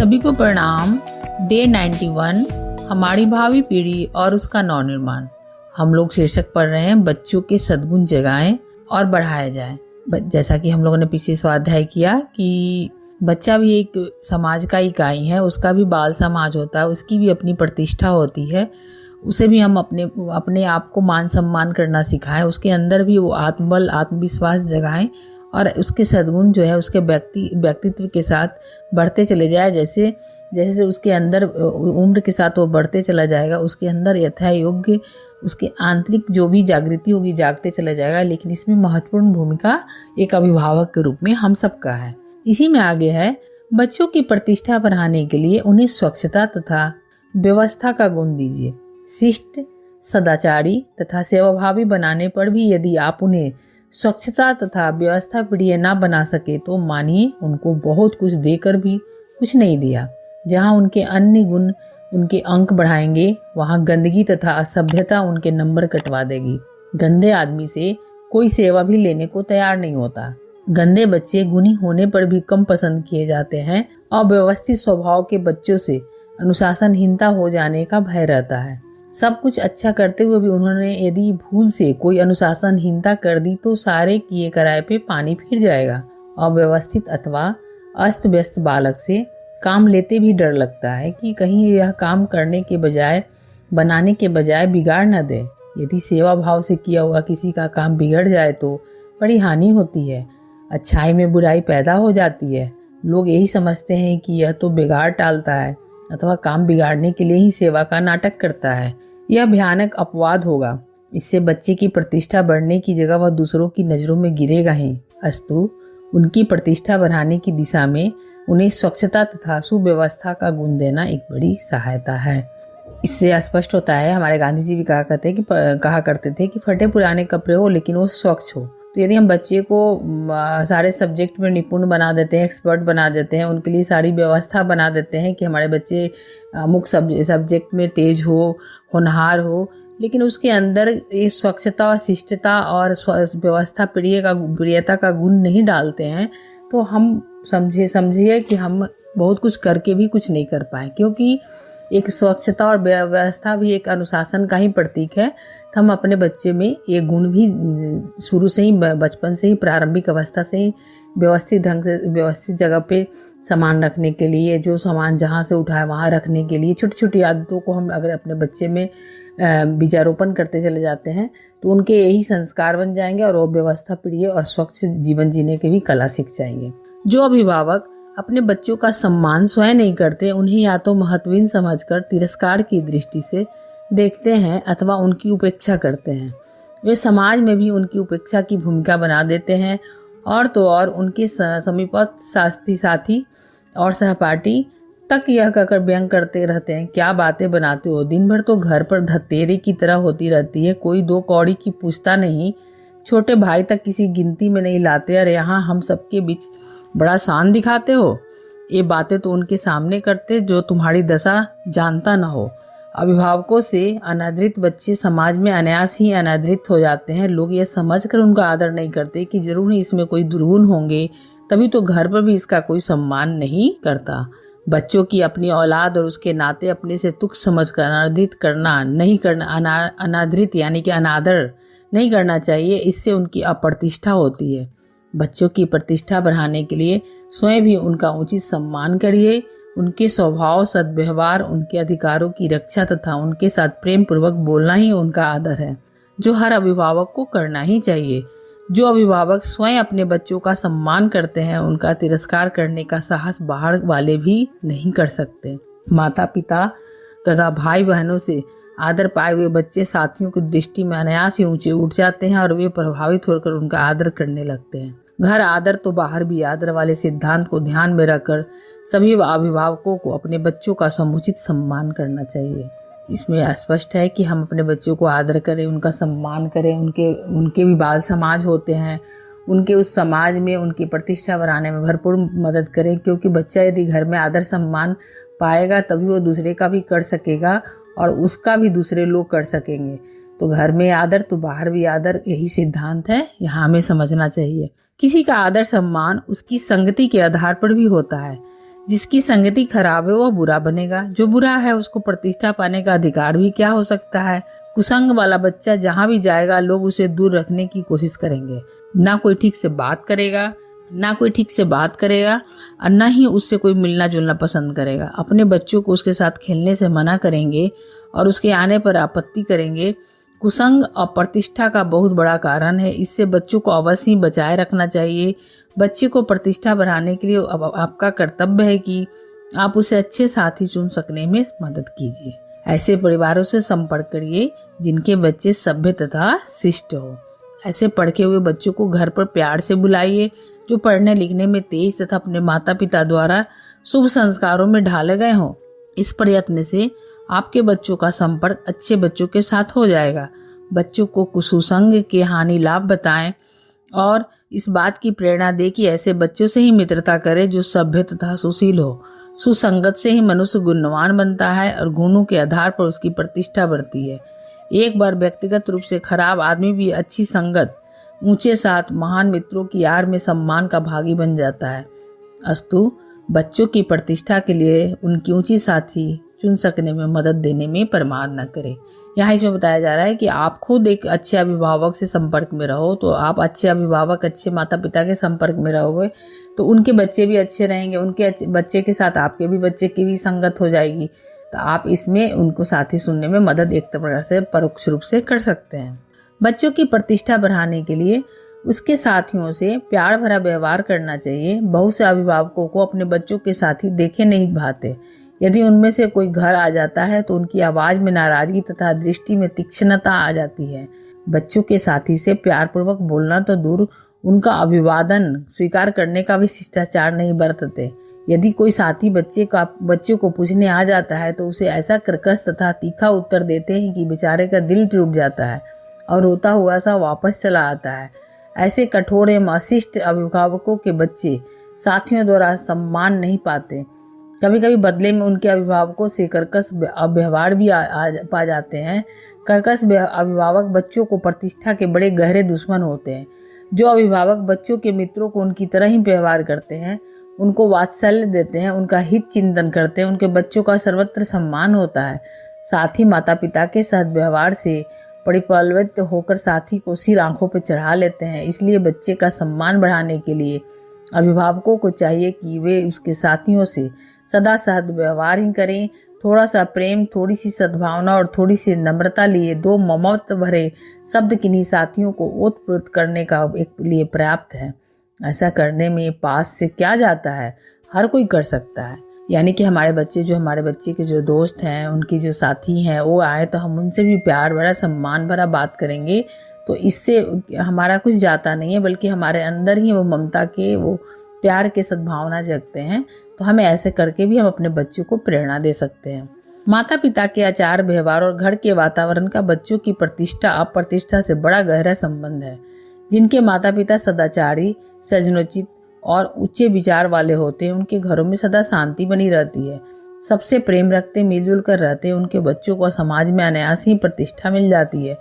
सभी को प्रणाम। डे 91 हमारी भावी पीढ़ी और उसका नवनिर्माण। हम लोग शीर्षक पढ़ रहे हैं बच्चों के सद्गुण जगाएं और बढ़ाया जाए। जैसा कि हम लोगों ने पिछले स्वाध्याय किया कि बच्चा भी एक समाज का इकाई है, उसका भी बाल समाज होता है, उसकी भी अपनी प्रतिष्ठा होती है। उसे भी हम अपने आप को मान सम्मान करना सिखाएं, उसके अंदर भी वो आत्मबल आत्मविश्वास जगाएं और उसके सद्गुण जो है उसके व्यक्तित्व के साथ बढ़ते चले जाए। जैसे जैसे उसके अंदर उम्र के साथ वो बढ़ते चला जाएगा, उसके अंदर यथा योग्य उसके आंतरिक जो भी जागृति होगी जागते चला जाएगा। लेकिन इसमें महत्वपूर्ण भूमिका एक अभिभावक के रूप में हम सबका है। इसी में आगे है, बच्चों की प्रतिष्ठा बढ़ाने के लिए उन्हें स्वच्छता तथा व्यवस्था का गुण दीजिए। शिष्ट, सदाचारी तथा सेवाभावी बनाने पर भी यदि आप उन्हें स्वच्छता तथा व्यवस्था प्रिय ना बना सके तो मानिए उनको बहुत कुछ देकर भी कुछ नहीं दिया। जहाँ उनके अन्य गुण उनके अंक बढ़ाएंगे, वहाँ गंदगी तथा असभ्यता उनके नंबर कटवा देगी। गंदे आदमी से कोई सेवा भी लेने को तैयार नहीं होता। गंदे बच्चे गुणी होने पर भी कम पसंद किए जाते हैं। अव्यवस्थित स्वभाव के बच्चों से अनुशासनहीनता हो जाने का भय रहता है। सब कुछ अच्छा करते हुए भी उन्होंने यदि भूल से कोई अनुशासनहीनता कर दी तो सारे किए कराए पे पानी फिर जाएगा। अव्यवस्थित अथवा अस्त व्यस्त बालक से काम लेते भी डर लगता है कि कहीं यह काम बनाने के बजाय बिगाड़ न दे। यदि सेवा भाव से किया हुआ किसी का काम बिगड़ जाए तो बड़ी हानि होती है, अच्छाई में बुराई पैदा हो जाती है। लोग यही समझते हैं कि यह तो बिगाड़ टालता है अथवा काम बिगाड़ने के लिए ही सेवा का नाटक करता है। यह भयानक अपवाद होगा। इससे बच्चे की प्रतिष्ठा बढ़ने की जगह वह दूसरों की नज़रों में गिरेगा ही। अस्तु उनकी प्रतिष्ठा बढ़ाने की दिशा में उन्हें स्वच्छता तथा सुव्यवस्था का गुण देना एक बड़ी सहायता है। इससे स्पष्ट होता है, हमारे गांधी जी भी कहा करते थे कि फटे पुराने कपड़े हो लेकिन वो स्वच्छ हो। तो यदि हम बच्चे को सारे सब्जेक्ट में निपुण बना देते हैं, एक्सपर्ट बना देते हैं, उनके लिए सारी व्यवस्था बना देते हैं कि हमारे बच्चे अमुक सब्जेक्ट में तेज हो, होनहार हो, लेकिन उसके अंदर ये स्वच्छता और शिष्टता और व्यवस्था प्रियता का गुण नहीं डालते हैं, तो हम समझिए कि हम बहुत कुछ करके भी कुछ नहीं कर पाए। क्योंकि एक स्वच्छता और व्यवस्था भी एक अनुशासन का ही प्रतीक है। तो हम अपने बच्चे में ये गुण भी शुरू से ही, बचपन से ही, प्रारंभिक अवस्था से ही व्यवस्थित ढंग से व्यवस्थित जगह पे सामान रखने के लिए, जो सामान जहाँ से उठाए वहाँ रखने के लिए, छोटी छोटी आदतों को हम अगर अपने बच्चे में बीजारोपण करते चले जाते हैं तो उनके यही संस्कार बन जाएंगे और वो व्यवस्था प्रिय और स्वच्छ जीवन जीने की भी कला सीख जाएंगे। जो अभिभावक अपने बच्चों का सम्मान स्वयं नहीं करते, उन्हें या तो महत्वहीन समझकर तिरस्कार की दृष्टि से देखते हैं अथवा उनकी उपेक्षा करते हैं, वे समाज में भी उनकी उपेक्षा की भूमिका बना देते हैं। और तो और उनके समीपस्थ साथी और सहपाठी तक यह कहकर व्यंग करते रहते हैं, क्या बातें बनाते हो, दिन भर तो घर पर धतेरे की तरह होती रहती है, कोई दो कौड़ी की पूछता नहीं, छोटे भाई तक किसी गिनती में नहीं लाते और यहाँ हम सबके बीच बड़ा शान दिखाते हो। ये बातें तो उनके सामने करते जो तुम्हारी दशा जानता न हो। अभिभावकों से अनादृत बच्चे समाज में अनायास ही अनादृत हो जाते हैं। लोग यह समझकर उनका आदर नहीं करते कि जरूर ही इसमें कोई दुर्गुण होंगे, तभी तो घर पर भी इसका कोई सम्मान नहीं करता। बच्चों की अपनी औलाद और उसके नाते अपने से तुच्छ समझकर अनादृत यानी कि अनादर नहीं करना चाहिए। इससे उनकी अप्रतिष्ठा होती है। बच्चों की प्रतिष्ठा बढ़ाने के लिए स्वयं भी उनका उचित सम्मान करिए। उनके स्वभाव, सद्व्यवहार, उनके अधिकारों की रक्षा तथा उनके साथ प्रेम पूर्वक बोलना ही उनका आदर है, जो हर अभिभावक को करना ही चाहिए। जो अभिभावक स्वयं अपने बच्चों का सम्मान करते हैं, उनका तिरस्कार करने का साहस बाहर वाले भी नहीं कर सकते। माता पिता तथा भाई बहनों से आदर पाए हुए बच्चे साथियों की दृष्टि में अनायास ही ऊंचे उठ जाते हैं और वे प्रभावित होकर उनका आदर करने लगते हैं। घर आदर तो बाहर भी आदर वाले सिद्धांत को ध्यान में रखकर सभी अभिभावकों को अपने बच्चों का समुचित सम्मान करना चाहिए। इसमें स्पष्ट है कि हम अपने बच्चों को आदर करें, उनका सम्मान करें। उनके भी बाल समाज होते हैं, उनके उस समाज में उनकी प्रतिष्ठा बढ़ाने में भरपूर मदद करें। क्योंकि बच्चा यदि घर में आदर सम्मान पाएगा तभी वो दूसरे का भी कर सकेगा और उसका भी दूसरे लोग कर सकेंगे। तो घर में आदर तो बाहर भी आदर, यही सिद्धांत है, यहाँ हमें समझना चाहिए। किसी का आदर सम्मान उसकी संगति के आधार पर भी होता है। जिसकी संगति खराब है वह बुरा बनेगा, जो बुरा है उसको प्रतिष्ठा पाने का अधिकार भी क्या हो सकता है। कुसंग वाला बच्चा जहाँ भी जाएगा लोग उसे दूर रखने की कोशिश करेंगे। ना कोई ठीक से बात करेगा और ना ही उससे कोई मिलना जुलना पसंद करेगा। अपने बच्चों को उसके साथ खेलने से मना करेंगे और उसके आने पर आपत्ति करेंगे। कुसंग अप्रतिष्ठा का बहुत बड़ा कारण है। इससे बच्चों को अवश्य ही बचाए रखना चाहिए। बच्चे को प्रतिष्ठा बढ़ाने के लिए आपका कर्तव्य है कि आप उसे अच्छे साथी चुन सकने में मदद कीजिए। ऐसे परिवारों से संपर्क करिए जिनके बच्चे सभ्य तथा शिष्ट हो। ऐसे पढ़े हुए बच्चों को घर पर प्यार से बुलाइए जो पढ़ने लिखने में तेज तथा अपने माता पिता द्वारा शुभ संस्कारों में ढाले गए हों। इस प्रयत्न से आपके बच्चों का संपर्क अच्छे बच्चों के साथ हो जाएगा। बच्चों को कुसंग के हानि लाभ बताएं और इस बात की प्रेरणा दे कि ऐसे बच्चों से ही मित्रता करें जो सभ्य तथा सुशील हो। सुसंगत से ही मनुष्य गुणवान बनता है और गुणों के आधार पर उसकी प्रतिष्ठा बढ़ती है। एक बार व्यक्तिगत रूप से खराब आदमी भी अच्छी संगत, ऊंचे साथ महान मित्रों की यार में सम्मान का भागी बन जाता है। अस्तु बच्चों की प्रतिष्ठा के लिए उनकी ऊंची साथी चुन सकने में मदद देने में प्रमाद न करें। यहाँ इसमें बताया जा रहा है कि आप खुद एक अच्छे अभिभावक से संपर्क में रहो, तो आप अच्छे अभिभावक, अच्छे माता पिता के संपर्क में रहोगे तो उनके बच्चे भी अच्छे रहेंगे। उनके बच्चे के साथ आपके भी बच्चे की भी संगत हो जाएगी, तो आप इसमें उनको साथी चुनने में मदद एक प्रकार से परोक्ष रूप से कर सकते हैं। बच्चों की प्रतिष्ठा बढ़ाने के लिए उसके साथियों से प्यार भरा व्यवहार करना चाहिए। बहुत से अभिभावकों को अपने बच्चों के साथी देखे नहीं भाते। यदि उनमें से कोई घर आ जाता है तो उनकी आवाज में नाराजगी तथा दृष्टि में तीक्ष्णता आ जाती है। बच्चों के साथी से प्यार पूर्वक बोलना तो दूर, उनका अभिवादन स्वीकार करने का भी शिष्टाचार नहीं बरतते। यदि कोई साथी बच्चे को पूछने आ जाता है तो उसे ऐसा कर्कश तथा तीखा उत्तर देते हैं कि बेचारे का दिल टूट जाता है और रोता हुआ सा वापस चला आता है। ऐसे कठोर एवं अशिष्ट अभिभावकों के बच्चे साथियों द्वारा सम्मान नहीं पाते। कभी कभी बदले में उनके अभिभावकों से कर्कश व्यवहार भी पा जाते हैं। कर्कश अभिभावक बच्चों को प्रतिष्ठा के बड़े गहरे दुश्मन होते हैं। जो अभिभावक बच्चों के मित्रों को उनकी तरह ही व्यवहार करते हैं, उनको वात्सल्य देते हैं, उनका हित चिंतन करते हैं, उनके बच्चों का सर्वत्र सम्मान होता है। साथ ही माता पिता के साथ व्यवहार से परिपक्व होकर साथी को सिर आंखों पर चढ़ा लेते हैं। इसलिए बच्चे का सम्मान बढ़ाने के लिए अभिभावकों को चाहिए कि वे उसके साथियों से सदा सहज व्यवहार ही करें। थोड़ा सा प्रेम, थोड़ी सी सद्भावना और थोड़ी सी नम्रता लिए दो ममत्व भरे शब्द किन्हीं साथियों को ओतप्रोत करने का एक लिए पर्याप्त है। ऐसा करने में पास से क्या जाता है, हर कोई कर सकता है। यानी कि हमारे बच्चे के जो दोस्त हैं, उनकी जो साथी हैं, वो आए तो हम उनसे भी प्यार भरा, सम्मान भरा बात करेंगे तो इससे हमारा कुछ जाता नहीं है, बल्कि हमारे अंदर ही वो ममता के, वो प्यार के सद्भावना जगते हैं। तो हमें ऐसे करके भी हम अपने बच्चों को प्रेरणा दे सकते हैं। माता पिता के आचार व्यवहार और घर के वातावरण का बच्चों की प्रतिष्ठा अप्रतिष्ठा से बड़ा गहरा संबंध है। जिनके माता पिता सदाचारी, सृजनोचित और उच्चे विचार वाले होते हैं, उनके घरों में सदा शांति बनी रहती है। सबसे प्रेम रखते, मिलजुल कर रहते हैं, उनके बच्चों को समाज में अनायास ही प्रतिष्ठा मिल जाती है।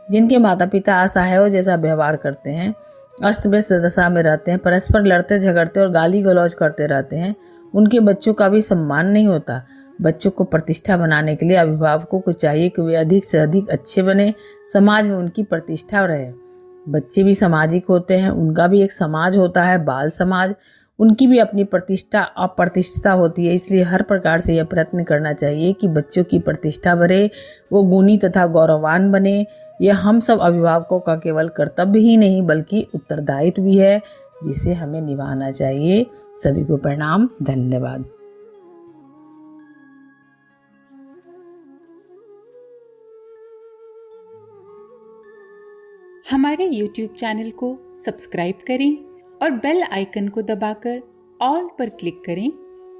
जिनके माता पिता असहायों जैसा व्यवहार करते हैं, अस्त व्यस्त दशा में रहते हैं, परस्पर लड़ते झगड़ते और गाली गलौज करते रहते हैं, उनके बच्चों का भी सम्मान नहीं होता। बच्चों को प्रतिष्ठा बनाने के लिए अभिभावकों को चाहिए कि वे अधिक से अधिक अच्छे बने, समाज में उनकी प्रतिष्ठा रहे। बच्चे भी सामाजिक होते हैं, उनका भी एक समाज होता है, बाल समाज, उनकी भी अपनी प्रतिष्ठा अप्रतिष्ठा होती है। इसलिए हर प्रकार से यह प्रयत्न करना चाहिए कि बच्चों की प्रतिष्ठा बढ़े, वो गुणी तथा गौरवान बने। यह हम सब अभिभावकों का केवल कर्तव्य ही नहीं बल्कि उत्तरदायित्व भी है, जिसे हमें निभाना चाहिए। सभी को प्रणाम, धन्यवाद। हमारे YouTube चैनल को सब्सक्राइब करें और बेल आइकन को दबाकर ऑल पर क्लिक करें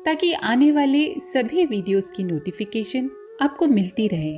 ताकि आने वाले सभी वीडियोस की नोटिफिकेशन आपको मिलती रहे।